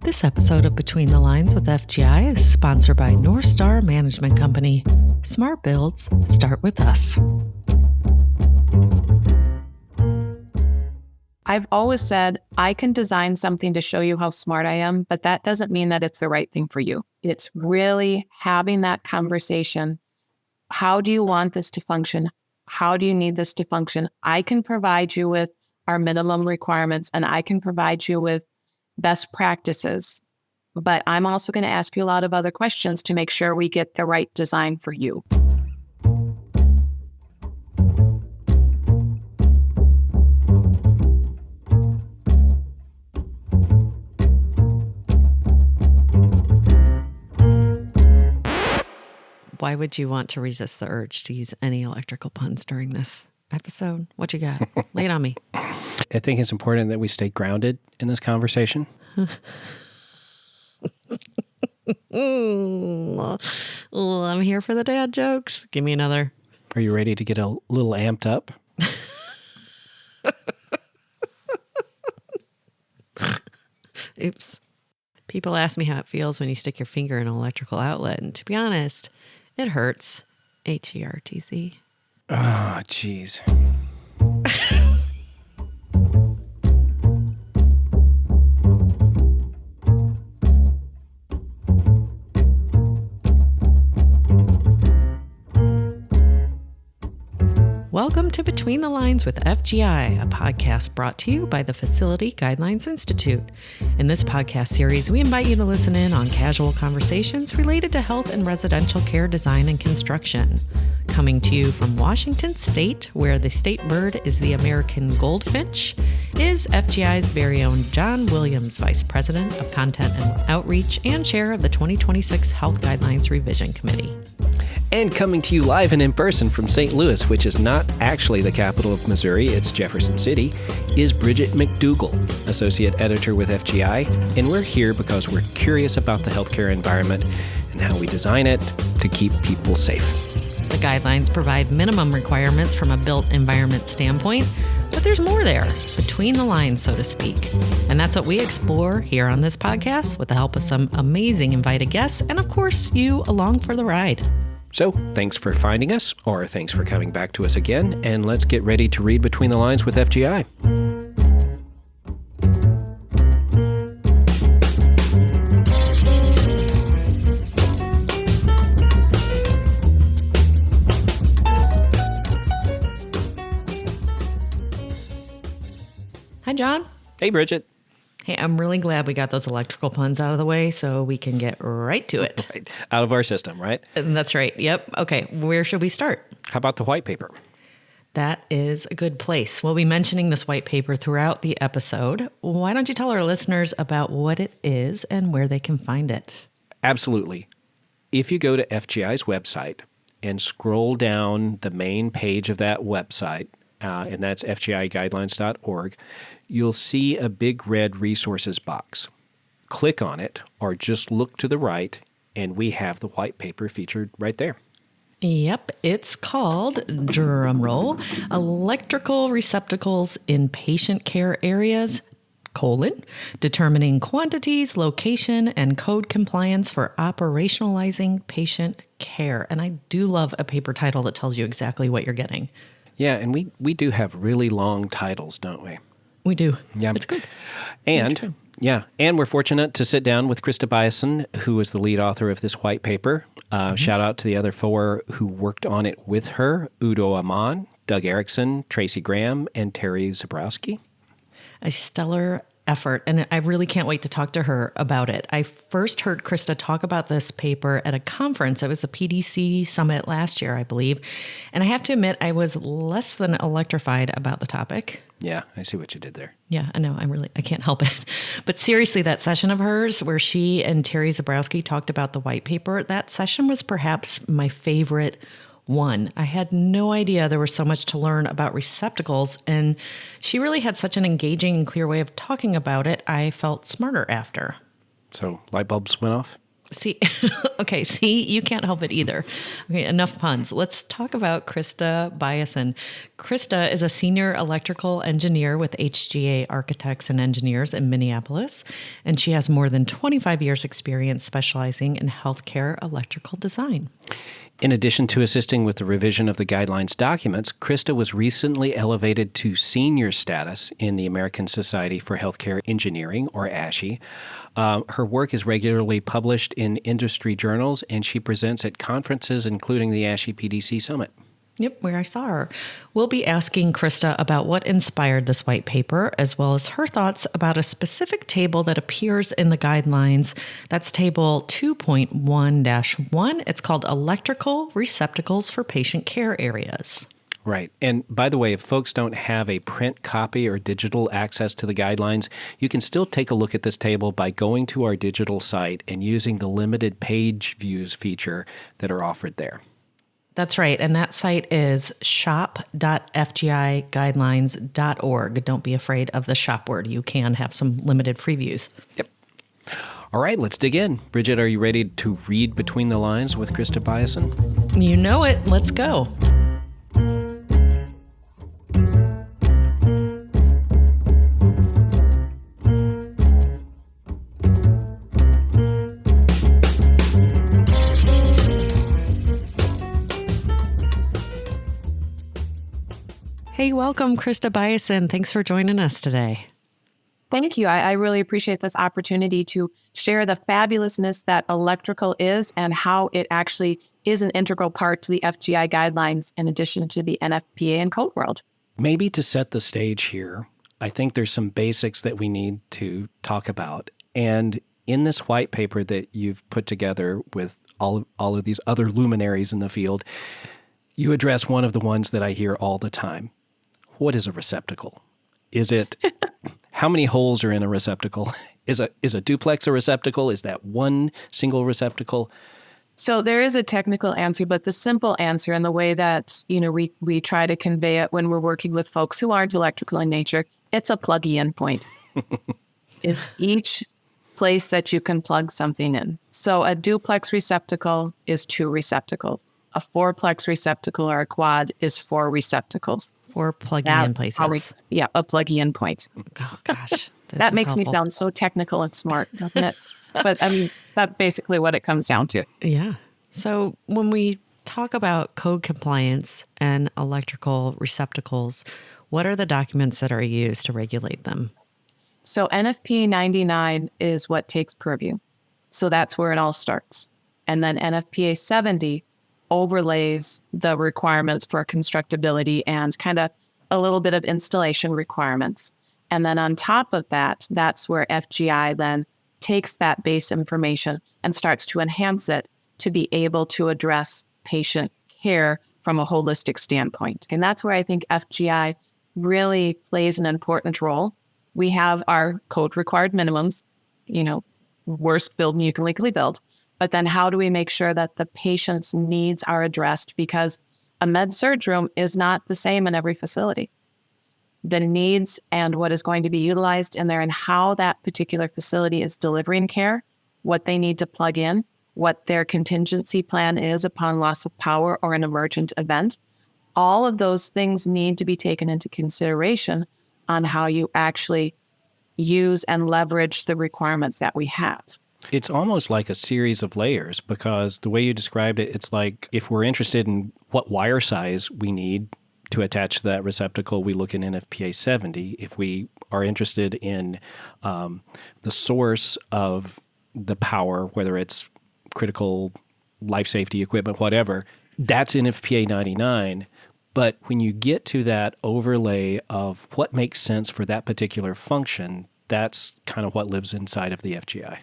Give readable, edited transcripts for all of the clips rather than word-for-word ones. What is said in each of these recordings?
This episode of Between the Lines with FGI is sponsored by North Star Management Company. Smart builds start with us. I've always said I can design something to show you how smart I am, but that doesn't mean that it's the right thing for you. It's really having that conversation. How do you want this to function? How do you need this to function? I can provide you with our minimum requirements and I can provide you with best practices, but I'm also going to ask you a lot of other questions to make sure we get the right design for you. Why would you want to resist the urge to use any electrical puns during this episode? What you got? Lay it on me. I think it's important that we stay grounded in this conversation. I'm here for the dad jokes. Give me another. Are you ready to get a little amped up? Oops. People ask me how it feels when you stick your finger in an electrical outlet, and to be honest, it hurts. HERTZ. Oh, jeez. Welcome to Between the Lines with FGI, a podcast brought to you by the Facility Guidelines Institute. In this podcast series, we invite you to listen in on casual conversations related to health and residential care design and construction. Coming to you from Washington State, where the state bird is the American goldfinch, is FGI's very own John Williams, Vice President of Content and Outreach and Chair of the 2026 Health Guidelines Revision Committee. And coming to you live and in person from St. Louis, which is not actually the capital of Missouri, it's Jefferson City, is Bridget McDougall, Associate Editor with FGI, and we're here because we're curious about the healthcare environment and how we design it to keep people safe. The guidelines provide minimum requirements from a built environment standpoint, but there's more there, between the lines, so to speak. And that's what we explore here on this podcast with the help of some amazing invited guests and, of course, you along for the ride. So, thanks for finding us, or thanks for coming back to us again, and let's get ready to read Between the Lines with FGI. Hi, John. Hey, Bridget. Hey, I'm really glad we got those electrical puns out of the way so we can get right to it. Right. Out of our system, right? That's right. Yep. Okay. Where should we start? How about the white paper? That is a good place. We'll be mentioning this white paper throughout the episode. Why don't you tell our listeners about what it is and where they can find it? Absolutely. If you go to FGI's website and scroll down the main page of that website, and that's fgiguidelines.org, you'll see a big red resources box. Click on it or just look to the right, and we have the white paper featured right there. Yep, it's called, drumroll, Electrical Receptacles in Patient Care Areas, determining quantities, location, and code compliance for operationalizing patient care. And I do love a paper title that tells you exactly what you're getting. Yeah, and we do have really long titles, don't we? We do. Yeah. It's good. And and we're fortunate to sit down with Krista Biason, who is the lead author of this white paper. Shout out to the other four who worked on it with her: Udo Amon, Doug Erickson, Tracy Graham, and Terry Zabrowski. A stellar effort, and I really can't wait to talk to her about it. I first heard Krista talk about this paper at a conference. It was a PDC summit last year, I believe. And I have to admit, I was less than electrified about the topic. Yeah, I see what you did there. Yeah, I know. I can't help it. But seriously, that session of hers where she and Terry Zabrowski talked about the white paper, that session was perhaps my favorite one. I had no idea there was so much to learn about receptacles, and she really had such an engaging and clear way of talking about it. I felt smarter after. So light bulbs went off? See, okay, see, you can't help it either. Okay, enough puns. Let's talk about Krista Biason. Krista is a senior electrical engineer with HGA Architects and Engineers in Minneapolis, and she has more than 25 years experience specializing in healthcare electrical design. In addition to assisting with the revision of the guidelines documents, Krista was recently elevated to senior status in the American Society for Healthcare Engineering, or ASHE. Her work is regularly published in industry journals, and she presents at conferences, including the ASHE PDC Summit. Yep, where I saw her. We'll be asking Krista about what inspired this white paper, as well as her thoughts about a specific table that appears in the guidelines. That's table 2.1-1. It's called Electrical Receptacles for Patient Care Areas. Right. And by the way, if folks don't have a print copy or digital access to the guidelines, you can still take a look at this table by going to our digital site and using the limited page views feature that are offered there. That's right. And that site is shop.fgiguidelines.org. Don't be afraid of the shop word. You can have some limited previews. Yep. All right, let's dig in. Bridget, are you ready to read between the lines with Krista Biason? You know it. Let's go. Hey, welcome, Krista Biason. Thanks for joining us today. Thank you. I really appreciate this opportunity to share the fabulousness that electrical is and how it actually is an integral part to the FGI guidelines in addition to the NFPA and code world. Maybe to set the stage here, I think there's some basics that we need to talk about. And in this white paper that you've put together with all of these other luminaries in the field, you address one of the ones that I hear all the time. What is a receptacle? Is it, how many holes are in a receptacle? Is a duplex a receptacle? Is that one single receptacle? So there is a technical answer, but the simple answer and the way that, we try to convey it when we're working with folks who aren't electrical in nature, it's a plug-in point. It's each place that you can plug something in. So a duplex receptacle is 2 receptacles. A 4-plex receptacle or a quad is 4 receptacles. 4 plug-in places. A plug-in point. Oh, gosh. That makes me sound so technical and smart, doesn't it? But I mean, that's basically what it comes down to. Yeah. So when we talk about code compliance and electrical receptacles, what are the documents that are used to regulate them? So NFPA 99 is what takes purview. So that's where it all starts. And then NFPA 70 overlays the requirements for constructability and kind of a little bit of installation requirements. And then on top of that, that's where FGI then takes that base information and starts to enhance it to be able to address patient care from a holistic standpoint. And that's where I think FGI really plays an important role. We have our code required minimums, worst building you can legally build. But then how do we make sure that the patient's needs are addressed? Because a med-surg room is not the same in every facility. The needs and what is going to be utilized in there and how that particular facility is delivering care, what they need to plug in, what their contingency plan is upon loss of power or an emergent event. All of those things need to be taken into consideration on how you actually use and leverage the requirements that we have. It's almost like a series of layers because the way you described it, it's like if we're interested in what wire size we need to attach to that receptacle, we look in NFPA 70. If we are interested in the source of the power, whether it's critical life safety equipment, whatever, that's NFPA 99. But when you get to that overlay of what makes sense for that particular function, that's kind of what lives inside of the FGI.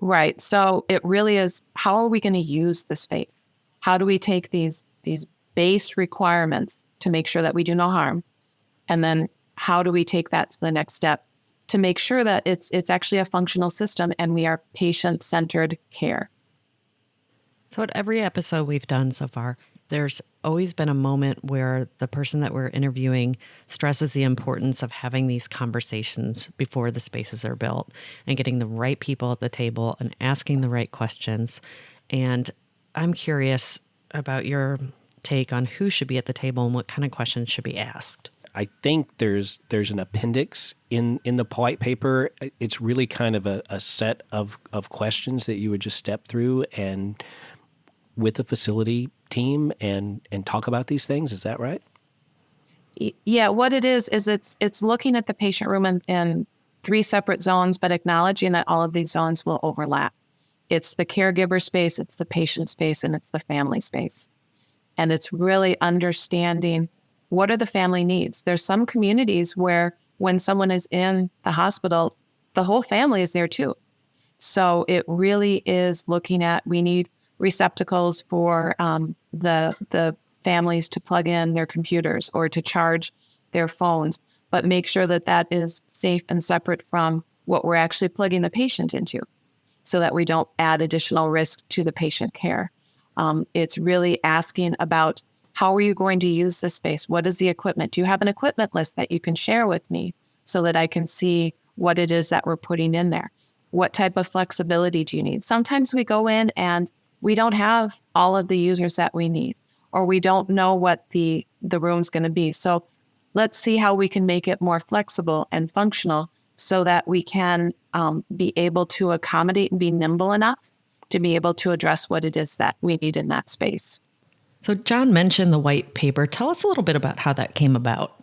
Right. So it really is, how are we going to use the space? How do we take these base requirements to make sure that we do no harm? And then how do we take that to the next step to make sure that it's actually a functional system and we are patient-centered care? So at every episode we've done so far, There's always been a moment where the person that we're interviewing stresses the importance of having these conversations before the spaces are built and getting the right people at the table and asking the right questions. And I'm curious about your take on who should be at the table and what kind of questions should be asked. I think there's an appendix in the white paper. It's really kind of a set of questions that you would just step through and with the facility team and talk about these things. Is that right? Yeah, what it is it's looking at the patient room in 3 separate zones, but acknowledging that all of these zones will overlap. It's the caregiver space, it's the patient space, and it's the family space. And it's really understanding what are the family needs. There's some communities where when someone is in the hospital, the whole family is there too. So it really is looking at, we need receptacles for the families to plug in their computers or to charge their phones, but make sure that that is safe and separate from what we're actually plugging the patient into so that we don't add additional risk to the patient care. It's really asking about how are you going to use this space? What is the equipment? Do you have an equipment list that you can share with me so that I can see what it is that we're putting in there? What type of flexibility do you need? Sometimes we go in and we don't have all of the users that we need, or we don't know what the room's going to be. So let's see how we can make it more flexible and functional so that we can be able to accommodate and be nimble enough to be able to address what it is that we need in that space. So John mentioned the white paper. Tell us a little bit about how that came about.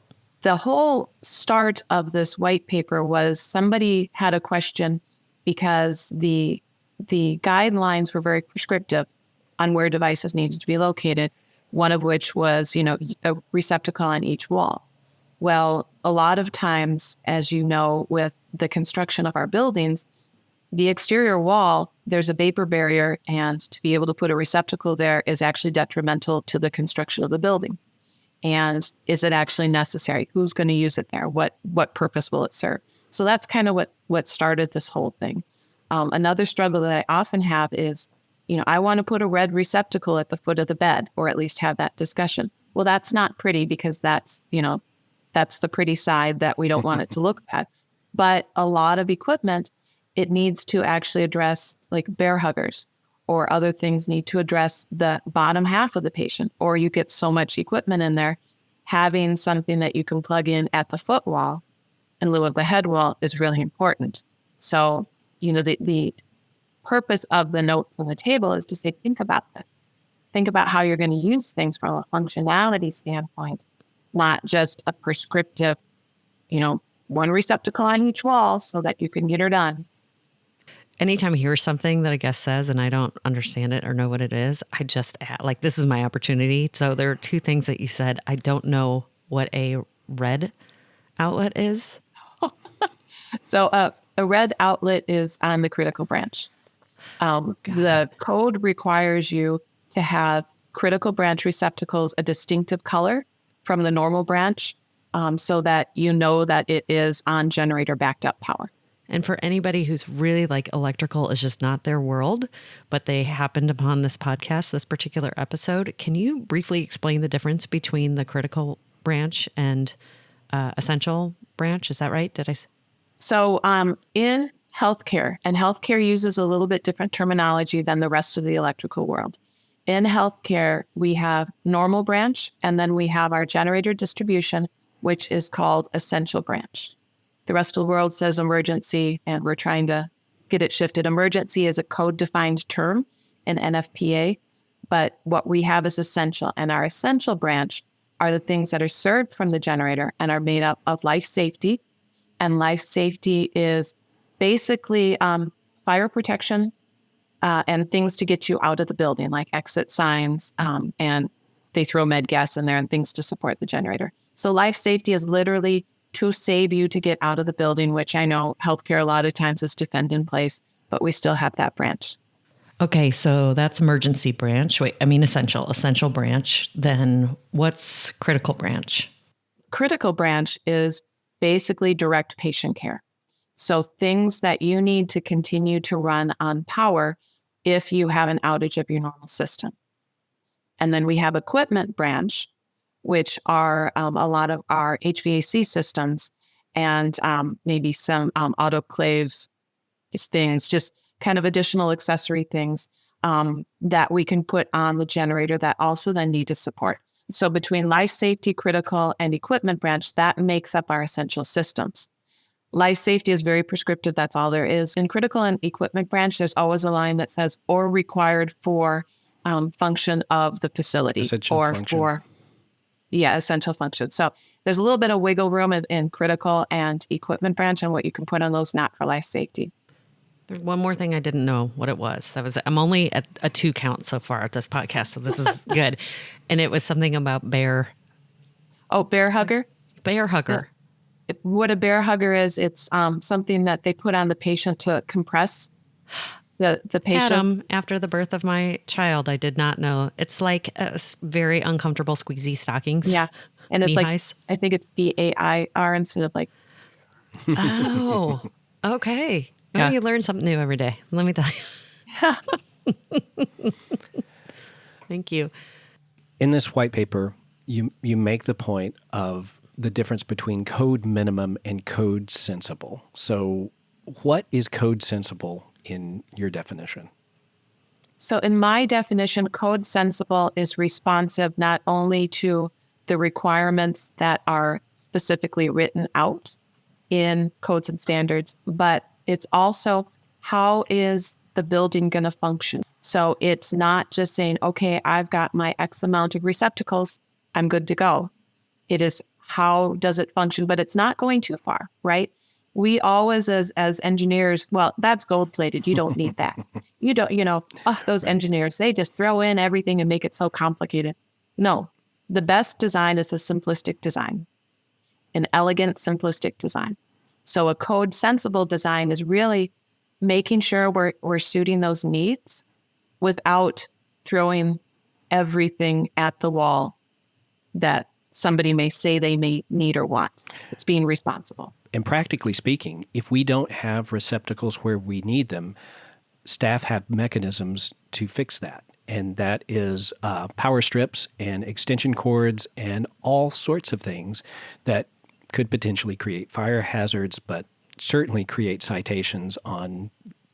The whole start of this white paper was somebody had a question because the guidelines were very prescriptive on where devices needed to be located, one of which was, a receptacle on each wall. Well, a lot of times, as you know, with the construction of our buildings, the exterior wall, there's a vapor barrier, and to be able to put a receptacle there is actually detrimental to the construction of the building. And is it actually necessary? Who's going to use it there? What purpose will it serve? So that's kind of what started this whole thing. Another struggle that I often have is, I want to put a red receptacle at the foot of the bed, or at least have that discussion. Well, that's not pretty because that's the pretty side that we don't want it to look bad. But a lot of equipment, it needs to actually address like bear huggers, or other things need to address the bottom half of the patient, or you get so much equipment in there, having something that you can plug in at the foot wall in lieu of the head wall is really important. So, the purpose of the notes on the table is to say, think about this. Think about how you're going to use things from a functionality standpoint, not just a prescriptive, one receptacle on each wall so that you can get her done. Anytime I hear something that a guest says and I don't understand it or know what it is, I just add, this is my opportunity. So there are 2 things that you said. I don't know what a red outlet is. So a red outlet is on the critical branch. The code requires you to have critical branch receptacles a distinctive color from the normal branch so that you know that it is on generator backed up power. And for anybody who's really electrical is just not their world, but they happened upon this podcast, this particular episode, can you briefly explain the difference between the critical branch and essential branch? Is that right? So in healthcare, and healthcare uses a little bit different terminology than the rest of the electrical world. In healthcare, we have normal branch, and then we have our generator distribution, which is called essential branch. The rest of the world says emergency, and we're trying to get it shifted. Emergency is a code-defined term in NFPA, but what we have is essential. And our essential branch are the things that are served from the generator and are made up of life safety. And life safety is basically fire protection and things to get you out of the building, like exit signs, and they throw med gas in there and things to support the generator. So life safety is literally to save you to get out of the building, which I know healthcare a lot of times is defend in place, but we still have that branch. Okay, so that's emergency branch. Essential branch. Then what's critical branch? Critical branch is basically direct patient care. So things that you need to continue to run on power if you have an outage of your normal system. And then we have equipment branch, which are a lot of our HVAC systems and maybe some autoclave things, just kind of additional accessory things that we can put on the generator that also then need to support. So between life safety, critical, and equipment branch, that makes up our essential systems. Life safety is very prescriptive. That's all there is. In critical and equipment branch, there's always a line that says, or required for function of the facility. Essential function. Essential function. So there's a little bit of wiggle room in critical and equipment branch and what you can put on those, not for life safety. There's one more thing I didn't know what it was. I'm only at a 2 count so far at this podcast, so this is good. And it was something about bear. Oh, bear hugger? Bear hugger. Yeah. What a bear hugger is, it's something that they put on the patient to compress the patient. Adam, after the birth of my child, I did not know. It's like a very uncomfortable squeezy stockings. Yeah. And it's knee-highs. I think it's BAIR instead of like. Oh, okay. Well, you learn something new every day. Let me tell you. Thank you. In this white paper, you make the point of the difference between code minimum and code sensible. So what is code sensible in your definition? So in my definition, code sensible is responsive not only to the requirements that are specifically written out in codes and standards, but it's also how is the building going to function? So it's not just saying, okay, I've got my X amount of receptacles, I'm good to go. It is how does it function, but it's not going too far, right? We always, as engineers, well, that's gold plated. You don't need that. You don't, those engineers, they just throw in everything and make it so complicated. No, the best design is a simplistic design, an elegant, simplistic design. So a code sensible design is really making sure we're suiting those needs without throwing everything at the wall that somebody may say they may need or want. It's being responsible. And practically speaking, if we don't have receptacles where we need them, staff have mechanisms to fix that. And that is power strips and extension cords and all sorts of things that could potentially create fire hazards, but certainly create citations on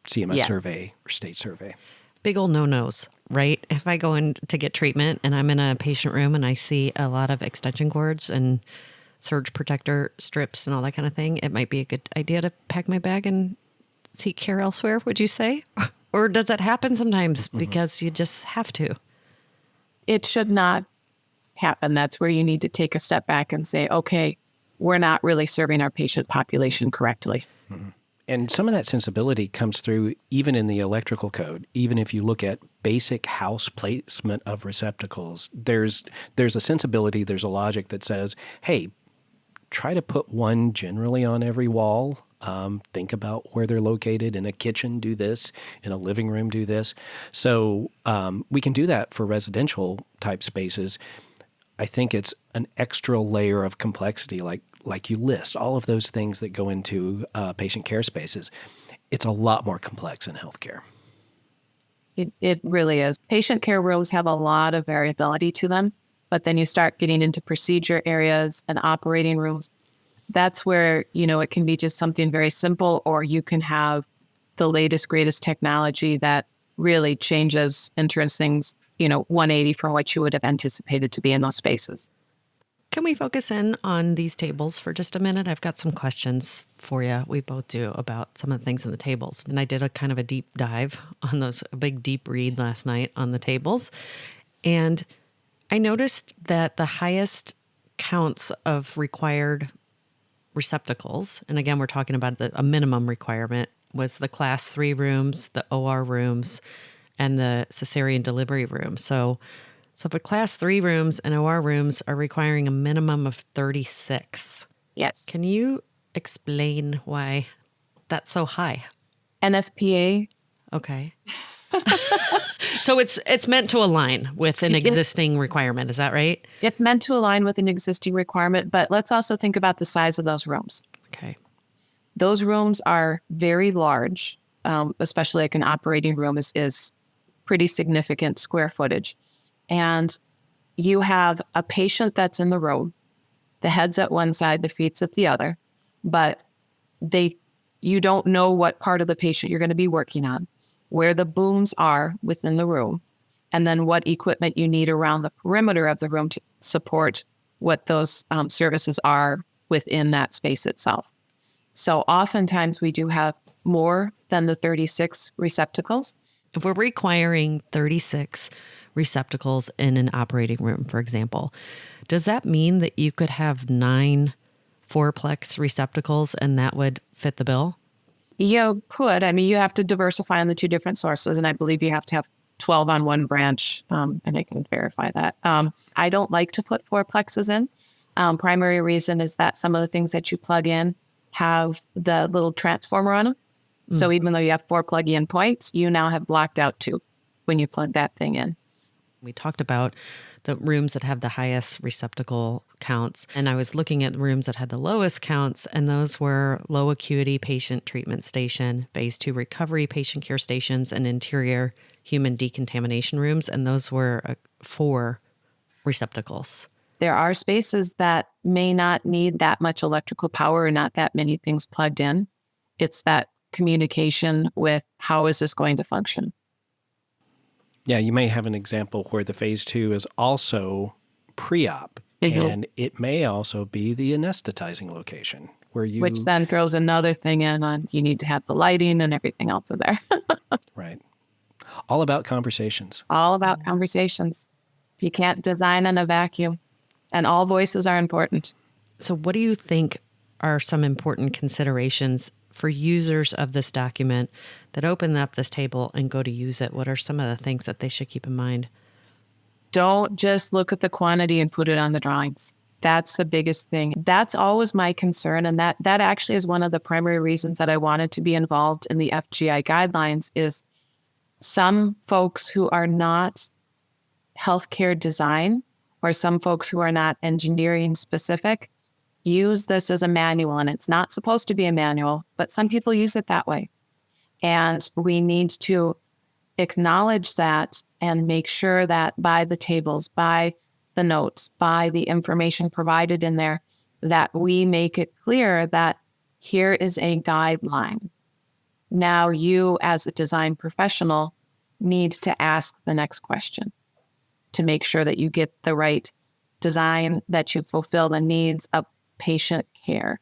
CMS survey or state survey. Big old no-nos, right? If I go in to get treatment and I'm in a patient room and I see a lot of extension cords and surge protector strips and all that kind of thing, it might be a good idea to pack my bag and seek care elsewhere, would you say? Or does that happen sometimes because you just have to? It should not happen. That's where you need to take a step back and say, okay, we're not really serving our patient population correctly. Mm-hmm. And some of that sensibility comes through even in the electrical code. Even if you look at basic house placement of receptacles, there's a sensibility, there's a logic that says, hey, try to put one generally on every wall. Think about where they're located. In a kitchen, do this. In a living room, do this. So we can do that for residential type spaces. I think it's an extra layer of complexity, like you list all of those things that go into patient care spaces. It's a lot more complex in healthcare. It really is. Patient care rooms have a lot of variability to them, but then you start getting into procedure areas and operating rooms. That's where, it can be just something very simple, or you can have the latest, greatest technology that really changes and turns things 180 from what you would have anticipated to be in those spaces. Can we focus in on these tables for just a minute? I've got some questions for you. We both do about some of the things in the tables. And I did a kind of a deep dive on those, a big deep read last night on the tables. And I noticed that the highest counts of required receptacles, and again, we're talking about a minimum requirement, was the class 3 rooms, the OR rooms, and the cesarean delivery room. So for class 3 rooms and OR rooms are requiring a minimum of 36. Yes. Can you explain why that's so high? NFPA. Okay. So it's meant to align with an existing requirement. Is that right? It's meant to align with an existing requirement, but let's also think about the size of those rooms. Okay. Those rooms are very large, especially like an operating room is pretty significant square footage. And you have a patient that's in the room, the head's at one side, the feet's at the other, but you don't know what part of the patient you're going to be working on, where the booms are within the room, and then what equipment you need around the perimeter of the room to support what those services are within that space itself. So oftentimes we do have more than the 36 receptacles. If we're requiring 36 receptacles in an operating room, for example, does that mean that you could have 9 fourplex receptacles and that would fit the bill? You could. I mean, you have to diversify on the 2 different sources, and I believe you have to have 12 on one branch, and I can verify that. I don't like to put fourplexes in. Primary reason is that some of the things that you plug in have the little transformer on them. So even though you have 4 plug-in points, you now have blocked out 2 when you plug that thing in. We talked about the rooms that have the highest receptacle counts, and I was looking at rooms that had the lowest counts, and those were low acuity patient treatment station, phase 2 recovery patient care stations, and interior human decontamination rooms, and those were 4 receptacles. There are spaces that may not need that much electrical power or not that many things plugged in. It's that communication with how is this going to function. Yeah, you may have an example where the phase 2 is also pre-op, and it may also be the anesthetizing location which then throws another thing in on you need to have the lighting and everything else in there. Right. All about conversations. All about conversations. You can't design in a vacuum, and all voices are important. So what do you think are some important considerations for users of this document that open up this table and go to use it? What are some of the things that they should keep in mind? Don't just look at the quantity and put it on the drawings. That's the biggest thing. That's always my concern. And that actually is one of the primary reasons that I wanted to be involved in the FGI guidelines is some folks who are not healthcare design or some folks who are not engineering specific use this as a manual, and it's not supposed to be a manual, but some people use it that way. And we need to acknowledge that and make sure that by the tables, by the notes, by the information provided in there, that we make it clear that here is a guideline. Now you, as a design professional, need to ask the next question to make sure that you get the right design, that you fulfill the needs of patient care.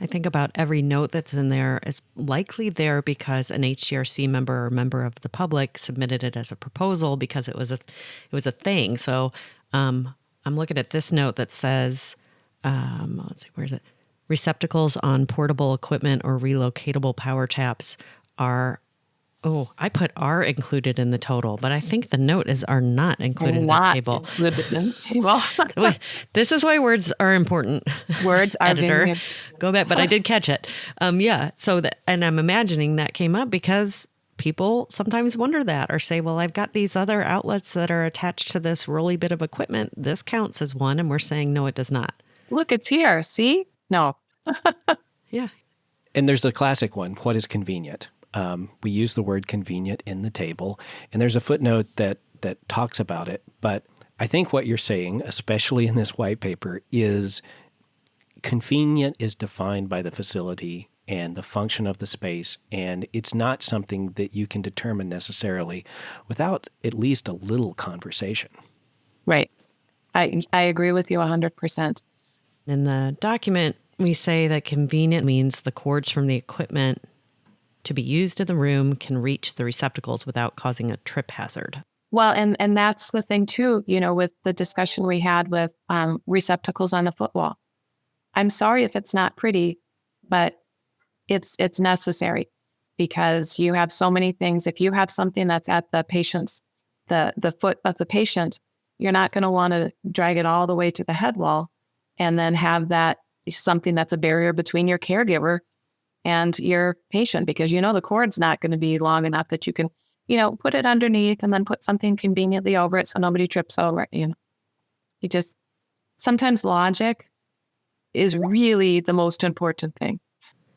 I think about every note that's in there is likely there because an HGRC member or member of the public submitted it as a proposal because it was a thing. So I'm looking at this note that says, let's see, where is it? Receptacles on portable equipment or relocatable power taps are, I put are included in the total, but I think the note is are not included in the table. Included in the table. This is why words are important. Words are Editor, very go back, but I did catch it. Yeah. So and I'm imagining that came up because people sometimes wonder that or say, well, I've got these other outlets that are attached to this rolly bit of equipment. This counts as one. And we're saying, no, it does not. Look, it's here. See? No. Yeah. And there's the classic one. What is convenient? We use the word convenient in the table, and there's a footnote that talks about it. But I think what you're saying, especially in this white paper, is convenient is defined by the facility and the function of the space, and it's not something that you can determine necessarily without at least a little conversation. Right. I agree with you 100%. In the document, we say that convenient means the cords from the equipment to be used in the room can reach the receptacles without causing a trip hazard. Well, and that's the thing too, with the discussion we had with receptacles on the footwall. I'm sorry if it's not pretty, but it's necessary because you have so many things. If you have something that's at the patient's, the foot of the patient, you're not going to want to drag it all the way to the head wall and then have that something that's a barrier between your caregiver and your patient, because the cord's not going to be long enough that you can, put it underneath and then put something conveniently over it so nobody trips over it. You sometimes logic is really the most important thing.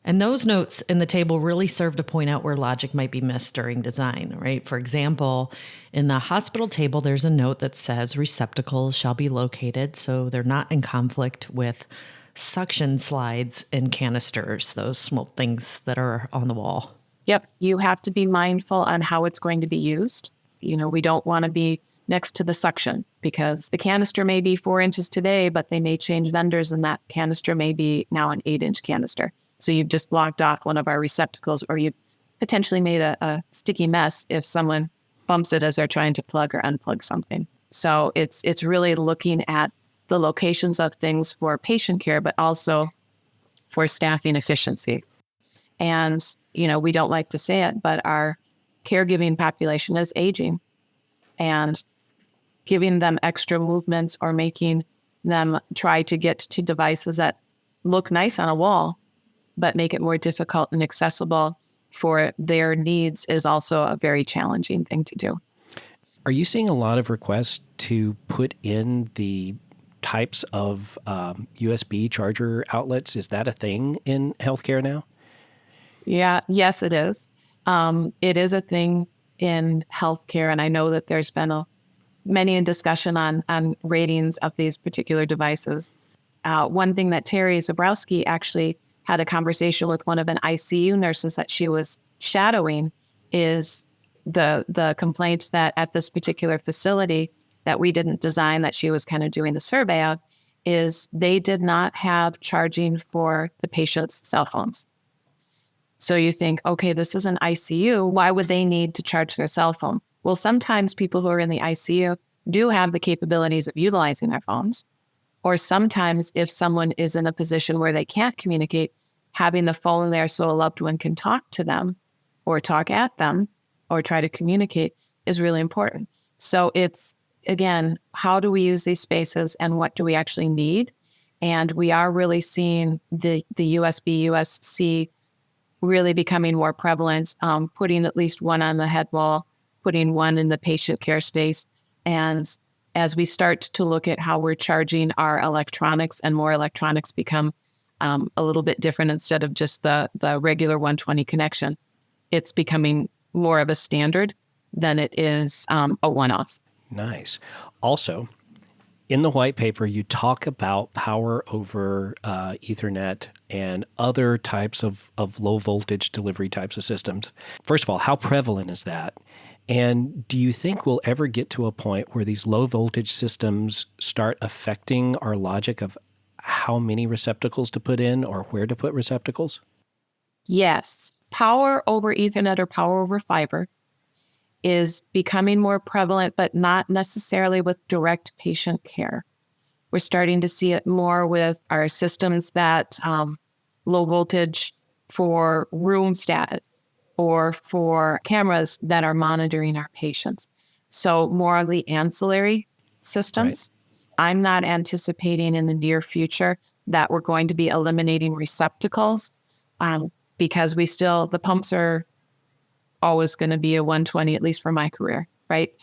And those notes in the table really serve to point out where logic might be missed during design, right? For example, in the hospital table, there's a note that says receptacles shall be located so they're not in conflict with suction slides and canisters, those small things that are on the wall. Yep. You have to be mindful on how it's going to be used. We don't want to be next to the suction because the canister may be 4 inches today, but they may change vendors and that canister may be now an 8-inch canister. So you've just blocked off one of our receptacles, or you've potentially made a sticky mess if someone bumps it as they're trying to plug or unplug something. So it's really looking at the locations of things for patient care, but also for staffing efficiency. And, we don't like to say it, but our caregiving population is aging, and giving them extra movements or making them try to get to devices that look nice on a wall, but make it more difficult and accessible for their needs is also a very challenging thing to do. Are you seeing a lot of requests to put in the types of USB charger outlets? Is that a thing in healthcare now? Yeah, yes, it is. It is a thing in healthcare, and I know that there's been many discussion on ratings of these particular devices. One thing that Terry Zabrowski actually had a conversation with one of an ICU nurses that she was shadowing is the complaint that at this particular facility that we didn't design, that she was kind of doing the survey of, is they did not have charging for the patient's cell phones. So you think, okay, this is an ICU. Why would they need to charge their cell phone? Well, sometimes people who are in the ICU do have the capabilities of utilizing their phones. Or sometimes if someone is in a position where they can't communicate, having the phone there so a loved one can talk to them or talk at them or try to communicate is really important. So it's, again, how do we use these spaces and what do we actually need? And we are really seeing the USB, USB-C really becoming more prevalent, putting at least one on the head wall, putting one in the patient care space. And as we start to look at how we're charging our electronics and more electronics become a little bit different instead of just the regular 120 connection, it's becoming more of a standard than it is a one-off. Nice. Also, in the white paper, you talk about power over Ethernet and other types of low voltage delivery types of systems. First of all, how prevalent is that? And do you think we'll ever get to a point where these low voltage systems start affecting our logic of how many receptacles to put in or where to put receptacles? Yes. Power over Ethernet or power over fiber is becoming more prevalent, but not necessarily with direct patient care. We're starting to see it more with our systems that low voltage for room status or for cameras that are monitoring our patients. So more of the ancillary systems. Right. I'm not anticipating in the near future that we're going to be eliminating receptacles because the pumps are always going to be a 120, at least for my career, right?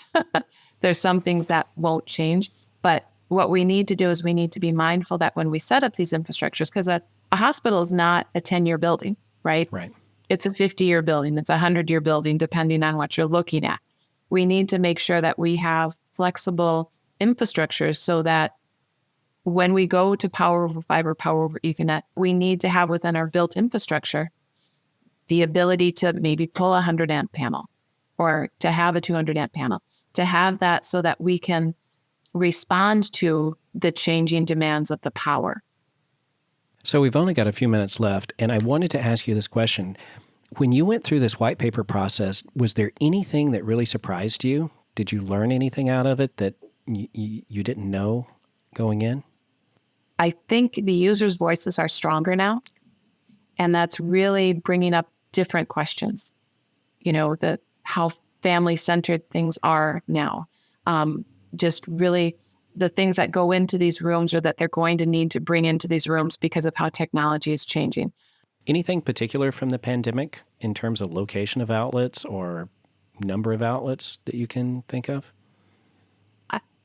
There's some things that won't change, but what we need to do is we need to be mindful that when we set up these infrastructures, because a hospital is not a 10-year building, right? Right. It's a 50-year building. It's a 100-year building, depending on what you're looking at. We need to make sure that we have flexible infrastructures so that when we go to power over fiber, power over Ethernet, we need to have within our built infrastructure the ability to maybe pull a 100 amp panel or to have a 200 amp panel, to have that so that we can respond to the changing demands of the power. So we've only got a few minutes left, and I wanted to ask you this question. When you went through this white paper process, was there anything that really surprised you? Did you learn anything out of it that you didn't know going in? I think the users' voices are stronger now, and that's really bringing up different questions. How family-centered things are now. Just really the things that go into these rooms or that they're going to need to bring into these rooms because of how technology is changing. Anything particular from the pandemic in terms of location of outlets or number of outlets that you can think of?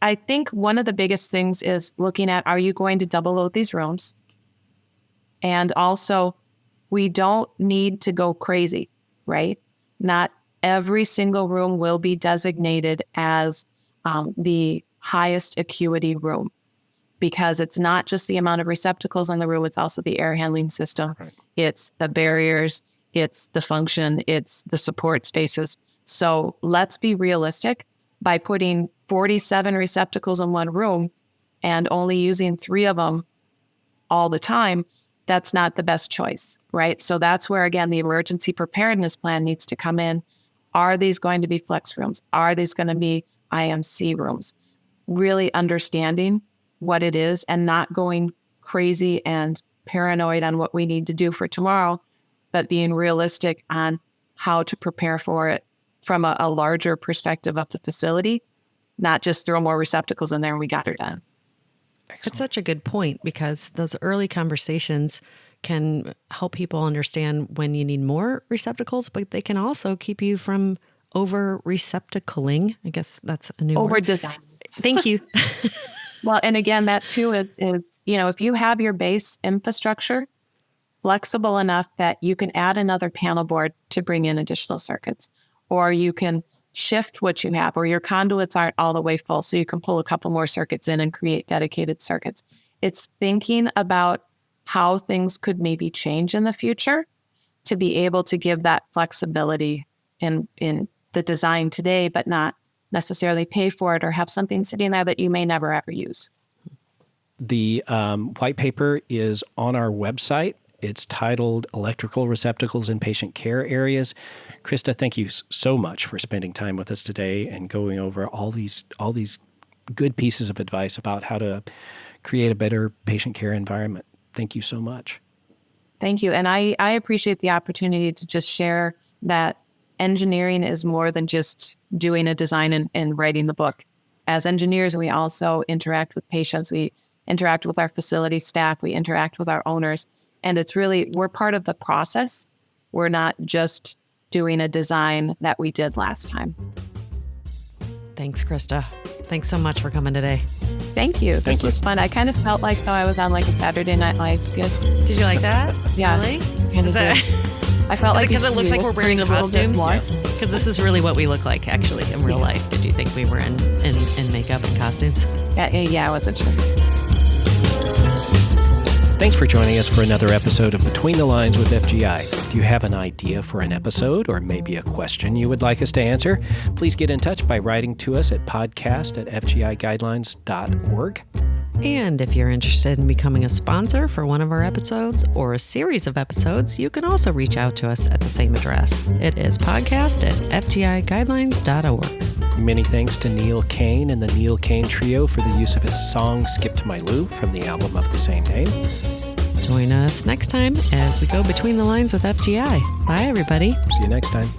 I think one of the biggest things is looking at, are you going to double load these rooms? And also, We don't need to go crazy, right? Not every single room will be designated as the highest acuity room, because it's not just the amount of receptacles in the room, it's also the air handling system. Right. It's the barriers, it's the function, it's the support spaces. So let's be realistic. By putting 47 receptacles in one room and only using 3 of them all the time, that's not the best choice, right? So that's where, again, the emergency preparedness plan needs to come in. Are these going to be flex rooms? Are these going to be IMC rooms? Really understanding what it is and not going crazy and paranoid on what we need to do for tomorrow, but being realistic on how to prepare for it from a larger perspective of the facility, not just throw more receptacles in there and we got her done. Excellent. It's such a good point, because those early conversations can help people understand when you need more receptacles, but they can also keep you from over-receptacling. I guess that's a new word. Over-design. Thank you. Well, and again, that too is, if you have your base infrastructure flexible enough that you can add another panel board to bring in additional circuits, or you can shift what you have, or your conduits aren't all the way full, so you can pull a couple more circuits in and create dedicated circuits. It's thinking about how things could maybe change in the future to be able to give that flexibility in the design today, but not necessarily pay for it or have something sitting there that you may never ever use. The white paper is on our website. It's titled Electrical Receptacles in Patient Care Areas. Krista, thank you so much for spending time with us today and going over all these good pieces of advice about how to create a better patient care environment. Thank you so much. Thank you. And I appreciate the opportunity to just share that engineering is more than just doing a design and writing the book. As engineers, we also interact with patients. We interact with our facility staff. We interact with our owners. And it's really, we're part of the process. We're not just doing a design that we did last time. Thanks, Krista. Thanks so much for coming today. Thank you. This was fun. I kind of felt like though I was on like a Saturday Night Live skit. Did you like that? Yeah. Really? I felt like because it looks like we're wearing costumes. Because this is really what we look like actually in real life. Did you think we were in makeup and costumes? Yeah, I wasn't sure. Thanks for joining us for another episode of Between the Lines with FGI. Do you have an idea for an episode or maybe a question you would like us to answer? Please get in touch by writing to us at podcast@fgiguidelines.org. And if you're interested in becoming a sponsor for one of our episodes or a series of episodes, you can also reach out to us at the same address. It is podcast@fgiguidelines.org. Many thanks to Neil Kane and the Neil Kane Trio for the use of his song Skip to My Lou from the album of the same name. Join us next time as we go Between the Lines with FGI. Bye, everybody. See you next time.